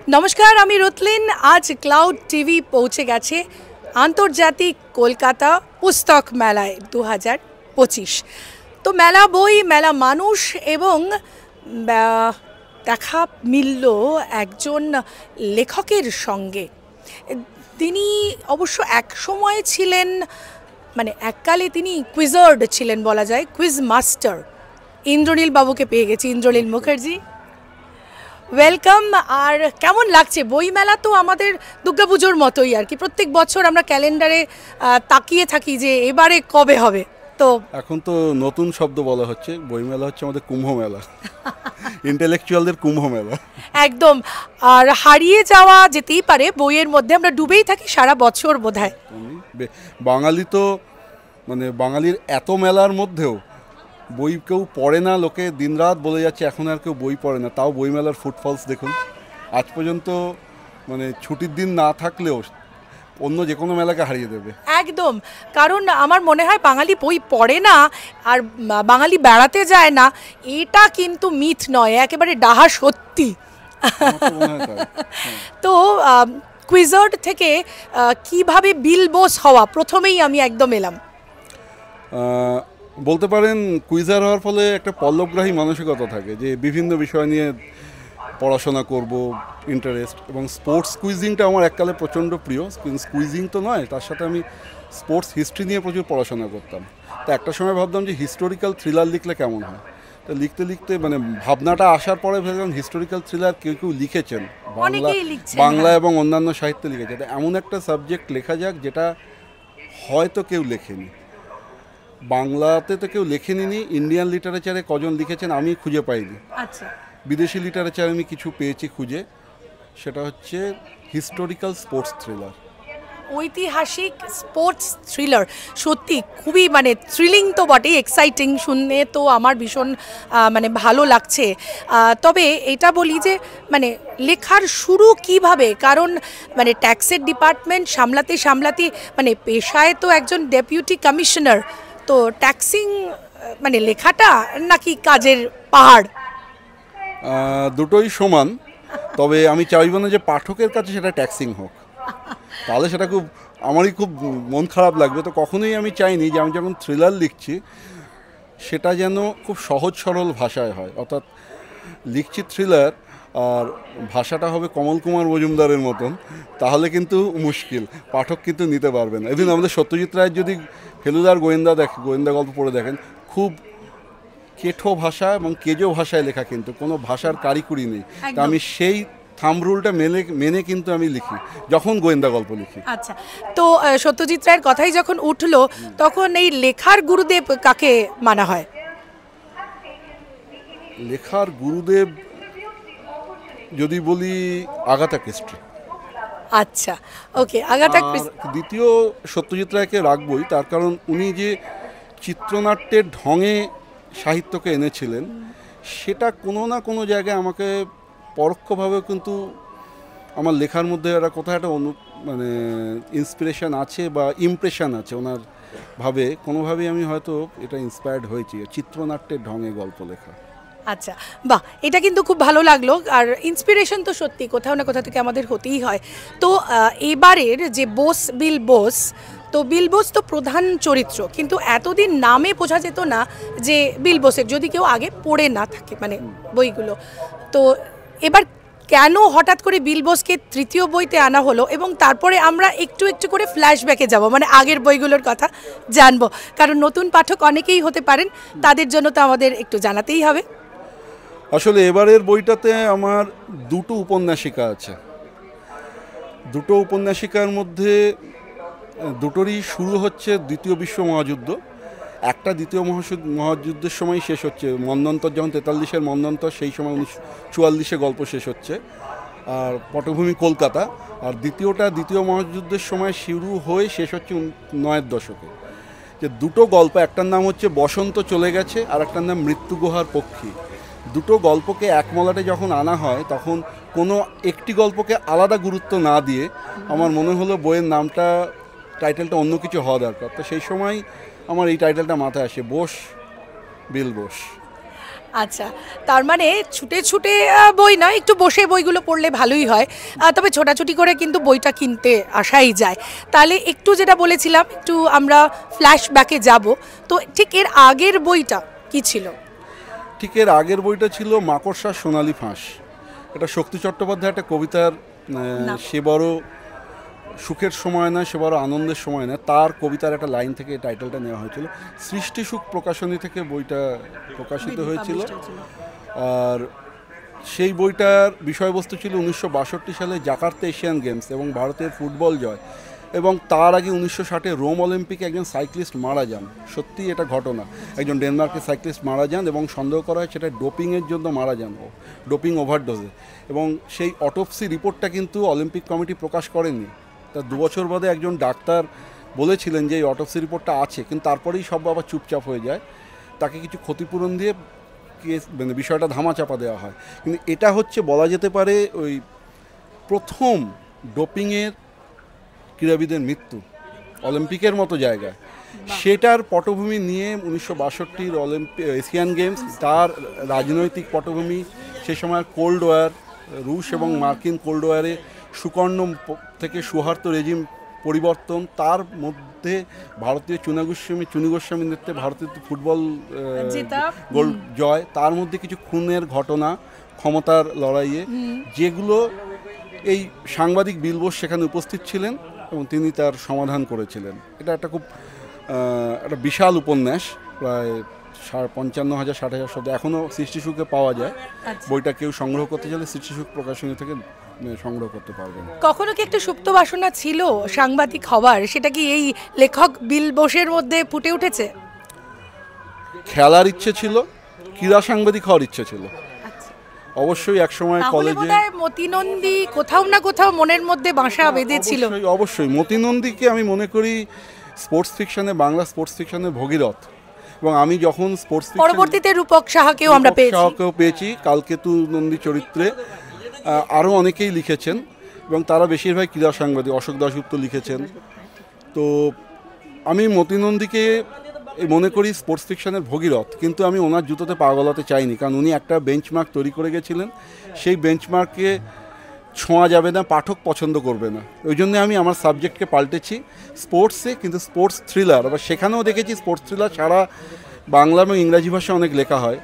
নমস্কার, আমি রুতলিন। আজ ক্লাউড টিভি পৌঁছে গেছে আন্তর্জাতিক কলকাতা পুস্তক মেলায় 2025। তো মেলা বই, মেলা মানুষ এবং দেখা মিলল একজন লেখকের সঙ্গে। তিনি অবশ্য এক সময় ছিলেন, মানে এককালে তিনি কুইজার্ড ছিলেন বলা যায়, কুইজ মাস্টার। ইন্দ্রনীল বাবুকে পেয়ে গেছি, ইন্দ্রনীল মুখার্জি, ওয়েলকাম। আর কেমন লাগছে? বইমেলা তো আমাদের দুর্গাপুজোর মতোই আর কি, প্রত্যেক বছর আমরা ক্যালেন্ডারে তাকিয়ে থাকি যে এবারে কবে হবে। তো এখন তো নতুন শব্দ বলা হচ্ছে, বইমেলা হচ্ছে আমাদের কুম্ভ মেলা, ইন্টেলেকচুয়ালদের কুম্ভ মেলা একদম। আর হারিয়ে যাওয়া যেতেই পারে বইয়ের মধ্যে, আমরা ডুবেই থাকি সারা বছর বোধহয়। বাঙালি তো মানে বাঙালির এত মেলার মধ্যেও বই কেউ পড়ে না, লোকে দিনরাত বলে যাচ্ছে এখন আর কেউ বই পড়ে না, তাও বইমেলার ফুটফলস দেখুন। আজ পর্যন্ত মানে ছুটির দিন না থাকলেও অন্য যে কোনো মেলাকে হারিয়ে দেবে একদম। কারণ আমার মনে হয় বাঙালি বই পড়ে না আর বাঙালি বেড়াতে যায় না, এটা কিন্তু মিথ নয়, একেবারে ডাহা সত্যি। তো কুইজার্ড থেকে কিভাবে বিল বোস হওয়া, প্রথমেই আমি একদম এলাম। বলতে পারেন কুইজার হওয়ার ফলে একটা পল্লবগ্রাহী মানসিকতা থাকে যে বিভিন্ন বিষয় নিয়ে পড়াশোনা করব, ইন্টারেস্ট। এবং স্পোর্টস কুইজিংটা আমার এককালে প্রচণ্ড প্রিয়। কুইজিং তো নয়, তার সাথে আমি স্পোর্টস হিস্ট্রি নিয়ে প্রচুর পড়াশোনা করতাম। তো একটা সময় ভাবতাম যে হিস্টোরিক্যাল থ্রিলার লিখলে কেমন হয়। তো লিখতে লিখতে মানে ভাবনাটা আসার পরে ভেবেলাম হিস্টোরিক্যাল থ্রিলার কেউ কেউ লিখেছেন, বাংলা এবং অন্যান্য সাহিত্যে লিখেছে। এমন একটা সাবজেক্ট লেখা যাক যেটা হয়তো কেউ লেখেনি। বাংলাতে তো কেউ লেখেনি, ইন্ডিয়ান লিটারেচারে কজন লিখেছেন আমি খুঁজে পাইনি। আচ্ছা, বিদেশি লিটারেচারে আমি কিছু পেয়েছি খুঁজে, সেটা হচ্ছে হিস্টোরিক্যাল স্পোর্টস থ্রিলার, ঐতিহাসিক স্পোর্টস থ্রিলার। সত্যি খুবই মানে থ্রিলিং তো বটেই, এক্সাইটিং, শুনে তো আমার ভীষণ মানে ভালো লাগছে। তবে এটা বলি যে মানে লেখার শুরু কিভাবে, কারণ মানে ট্যাক্সের ডিপার্টমেন্ট সামলাতে সামলাতে মানে পেশায় তো একজন ডেপুটি কমিশনার, তো ট্যাক্সিং মানে লেখাটা নাকি কাজের পাহাড়? দুটোই সমান। তবে আমি চাইব না যে পাঠকের কাছে সেটা ট্যাক্সিং হোক, তাহলে সেটা আমারই খুব মন খারাপ লাগবে। তো কখনোই আমি চাইনি যে আমি যখন থ্রিলার লিখছি সেটা যেন খুব সহজ সরল ভাষায় হয়। অর্থাৎ লিখছি থ্রিলার আর ভাষাটা হবে কমল কুমার মজুমদারের মতন, তাহলে কিন্তু মুশকিল, পাঠক কিন্তু নিতে পারবে না। এদিন আমাদের সত্যজিৎ রায়ের যদি ফেলুদার গোয়েন্দা গল্প পড়ে দেখেন, খুব কেঠো ভাষা এবং কেজো ভাষায় লেখা, কিন্তু কোনো ভাষার কারিকুরি নেই। তা আমি সেই থাম্ব রুলটা মেনে কিন্তু আমি লিখি যখন গোয়েন্দা গল্প লিখি। আচ্ছা, তো সত্যজিৎ রায়ের কথাই যখন উঠলো, তখন এই লেখার গুরুদেব কাকে মানা হয়? লেখার গুরুদেব যদি বলি আগাথা ক্রিস্টি। আচ্ছা, ওকে, আগাথা ক্রিস্টি। দ্বিতীয় সত্যজিৎ রায়কে রাখবই, তার কারণ উনি যে চিত্রনাট্যের ঢঙে সাহিত্যকে এনেছিলেন, সেটা কোনো না কোনো জায়গায় আমাকে পরোক্ষভাবে কিন্তু আমার লেখার মধ্যে একটা কোথাও একটা মানে ইন্সপিরেশন আছে বা ইমপ্রেশন আছে ওনার ভাবে, কোনোভাবেই আমি হয়তো এটা ইন্সপায়ার্ড হয়েছি চিত্রনাট্যের ঢঙে গল্প লেখা। আচ্ছা, বাহ, এটা কিন্তু খুব ভালো লাগলো। আর ইন্সপিরেশন তো সত্যি কোথাও না কোথাও থেকে আমাদের হতেই হয়। তো এবারের যে বিল বোস, তো বিল বোস তো প্রধান চরিত্র, কিন্তু এতদিন নামে বোঝা যেত না যে বিল বোসের, যদি কেউ আগে পড়ে না থাকে মানে বইগুলো। তো এবার কেন হঠাৎ করে বিল বোসকে তৃতীয় বইতে আনা হলো, এবং তারপরে আমরা একটু একটু করে ফ্ল্যাশব্যাকে যাব, মানে আগের বইগুলোর কথা জানবো, কারণ নতুন পাঠক অনেকেই হতে পারেন, তাদের জন্য তো আমাদের একটু জানাতেই হবে। আসলে এবারের বইটাতে আমার দুটো উপন্যাসিকা আছে। দুটো উপন্যাসিকার মধ্যে দুটোরই শুরু হচ্ছে দ্বিতীয় বিশ্ব মহাযুদ্ধ। একটা দ্বিতীয় মহাযুদ্ধের সময় শেষ হচ্ছে, মন্বন্তর যখন 43-এর মন্বন্তর, সেই সময় 1944-এ গল্প শেষ হচ্ছে, আর পটভূমি কলকাতা। আর দ্বিতীয় মহাযুদ্ধের সময় শুরু হয়ে শেষ হচ্ছে 9-এর দশকে। যে দুটো গল্প, একটার নাম হচ্ছে বসন্ত চলে গেছে আর একটার নাম মৃত্যু গুহার পক্ষী। দুটো গল্পকে এক মলাটে যখন আনা হয়, তখন কোনো একটি গল্পকে আলাদা গুরুত্ব না দিয়ে আমার মনে হলো বইয়ের নামটা, টাইটেলটা অন্য কিছু হওয়া দরকার। তো সেই সময় আমার এই টাইটেলটা মাথায় আসে, বিল বোস। আচ্ছা, তার মানে ছুটে ছুটে বই নয়, একটু বসে বইগুলো পড়লে ভালোই হয়। তবে ছোটাছুটি করে কিন্তু বইটা কিনতে আসাই যায়। তাহলে একটু যেটা বলেছিলাম, একটু আমরা ফ্ল্যাশব্যাকে যাব। তো ঠিক এর আগের বইটা কি ছিল? ঠিক এর আগের বইটা ছিল মাকড়সার সোনালী ফাঁস। এটা শক্তি চট্টোপাধ্যায় একটা কবিতার সে বড় সুখের সময় না, সে বড় আনন্দের সময় না, তার কবিতার একটা লাইন থেকে টাইটেলটা নেওয়া হয়েছিল। সৃষ্টি সুখ প্রকাশনী থেকে বইটা প্রকাশিত হয়েছিল। আর সেই বইটার বিষয়বস্তু ছিল 1962 সালে জাকার্তা এশিয়ান গেমস এবং ভারতের ফুটবল জয়, এবং তার আগে 1960 রোম অলিম্পিকে একজন সাইক্লিস্ট মারা যান। সত্যি এটা ঘটনা, একজন ডেনমার্কের সাইক্লিস্ট মারা যান এবং সন্দেহ করা হয় সেটা ডোপিংয়ের জন্য মারা যান, ডোপিং ওভারডোজে। এবং সেই অটোপসি রিপোর্টটা কিন্তু অলিম্পিক কমিটি প্রকাশ করেনি। তার 2 বছর বাদে একজন ডাক্তার বলেছিলেন যে এই অটোপসি রিপোর্টটা আছে, কিন্তু তারপরেই সব আবার চুপচাপ হয়ে যায়। তাকে কিছু ক্ষতিপূরণ দিয়ে মানে বিষয়টা ধামাচাপা দেওয়া হয়। কিন্তু এটা হচ্ছে বলা যেতে পারে ওই প্রথম ডোপিংয়ের ক্রীড়াবিদের মৃত্যু অলিম্পিকের মতো জায়গায়। সেটার পটভূমি নিয়ে 1962 এশিয়ান গেমস, তার রাজনৈতিক পটভূমি, সে সময় কোল্ড ওয়ার, রুশ এবং মার্কিন কোল্ড ওয়ারে সুকর্ণ থেকে সুহার্ত রেজিম পরিবর্তন, তার মধ্যে ভারতীয় চুনী গোস্বামী নেতৃত্বে ভারতীয় ফুটবল গোল জয়, তার মধ্যে কিছু খুনের ঘটনা, ক্ষমতার লড়াইয়ে, যেগুলো এই সাংবাদিক বিল বোস সেখানে উপস্থিত ছিলেন এবং তিনি তার সমাধান করেছিলেন। এটা একটা খুব একটা বিশাল উপন্যাস, প্রায় 55,000-60,000 শব্দ। এখনও সৃষ্টিসুখে পাওয়া যায়। বইটা কেউ সংগ্রহ করতে চাইলে সৃষ্টিসুখ প্রকাশনী থেকে সংগ্রহ করতে পারবেন। কখনো কি একটা সুপ্ত বাসনা ছিল সাংবাদিক হওয়ার? সেটা কি এই লেখক বিল বোসের মধ্যে ফুটে উঠেছে? খেলার ইচ্ছে ছিল, ক্রীড়া সাংবাদিক হওয়ার ইচ্ছে ছিল অবশ্যই। একসময় কলেজে মতিনন্দী কোথাও না কোথাও মনের মধ্যে বাসা বেঁধেছিল। অবশ্যই মতিনন্দীকে আমি মনে করি স্পোর্টস ফিকশনে, বাংলা স্পোর্টস ফিকশনের ভগীরথ। এবং আমি যখন স্পোর্টস পরবর্তীতে রূপক সাহাকেও আমরা পেয়েছি, কালকেতু নন্দী চরিত্রে। আরও অনেকেই লিখেছেন এবং তারা বেশিরভাগ ক্রীড়া সাংবাদিক। অশোক দাশগুপ্ত লিখেছেন। তো আমি মতিনন্দীকে মনে করি স্পোর্টস ফিকশনের ভগীরথ, কিন্তু আমি ওনার জুতোতে পা গলাতে চাইনি, কারণ উনি একটা বেঞ্চমার্ক তৈরি করে গেছিলেন। সেই বেঞ্চমার্কে ছোঁয়া যাবে না, পাঠক পছন্দ করবে না। ওই জন্য আমি আমার সাবজেক্টকে পাল্টেছি স্পোর্টসে, কিন্তু স্পোর্টস থ্রিলার। আবার সেখানেও দেখেছি স্পোর্টস থ্রিলার সারা বাংলা এবং ইংরাজি ভাষায় অনেক লেখা হয়।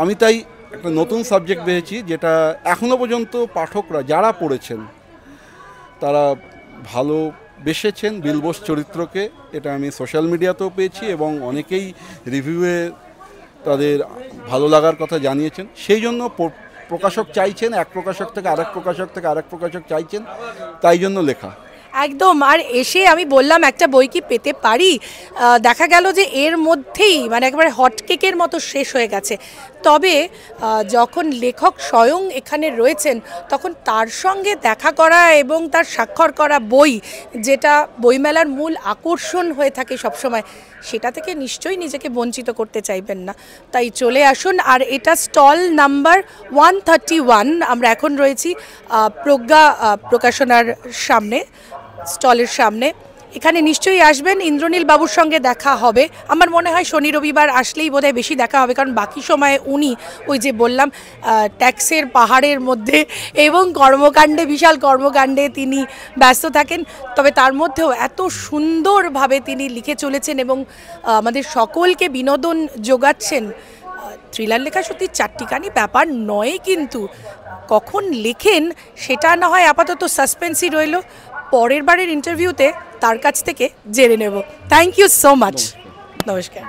আমি তাই একটা নতুন সাবজেক্ট পেয়েছি, যেটা এখনও পর্যন্ত পাঠকরা যারা পড়েছেন তারা ভালো বেসেছেন বিল বোস চরিত্রকে। এটা আমি সোশ্যাল মিডিয়াতেও পেয়েছি এবং অনেকেই রিভিউয়ে তাদের ভালো লাগার কথা জানিয়েছেন। সেই জন্য প্রকাশক চাইছেন, এক প্রকাশক থেকে আরেক প্রকাশক থেকে আরেক প্রকাশক চাইছেন, তাই জন্য লেখা। একদম। আর এসে আমি বললাম একটা বই কি পেতে পারি, দেখা গেল যে এর মধ্যেই মানে একেবারে হটকেকের মতো শেষ হয়ে গেছে। তবে যখন লেখক স্বয়ং এখানে রয়েছেন, তখন তার সঙ্গে দেখা করা এবং তার স্বাক্ষর করা বই, যেটা বইমেলার মূল আকর্ষণ হয়ে থাকে সবসময়, সেটা থেকে নিশ্চয়ই নিজেকে বঞ্চিত করতে চাইবেন না। তাই চলে আসুন। আর এটা স্টল নাম্বার 131। আমরা এখন রয়েছি প্রজ্ঞা প্রকাশনার সামনে, স্টলের সামনে। এখানে নিশ্চয়ই আসবেন, ইন্দ্রনীল বাবুর সঙ্গে দেখা হবে। আমার মনে হয় শনি রবিবার আসলেই বোধহয় বেশি দেখা হবে, কারণ বাকি সময়ে উনি ওই যে বললাম ট্যাক্সের পাহাড়ের মধ্যে এবং কর্মকাণ্ডে, বিশাল কর্মকাণ্ডে তিনি ব্যস্ত থাকেন। তবে তার মধ্যেও এত সুন্দরভাবে তিনি লিখে চলেছেন এবং আমাদের সকলকে বিনোদন যোগাচ্ছেন। থ্রিলার লেখা সত্যি চারটিখানি ব্যাপার নয়, কিন্তু কখন লেখেন সেটা না হয় আপাতত সাসপেন্সই রইল। পরের বারের ইন্টারভিউতে তার কাছ থেকে জেনে নেব। Thank you so much. নমস্কার।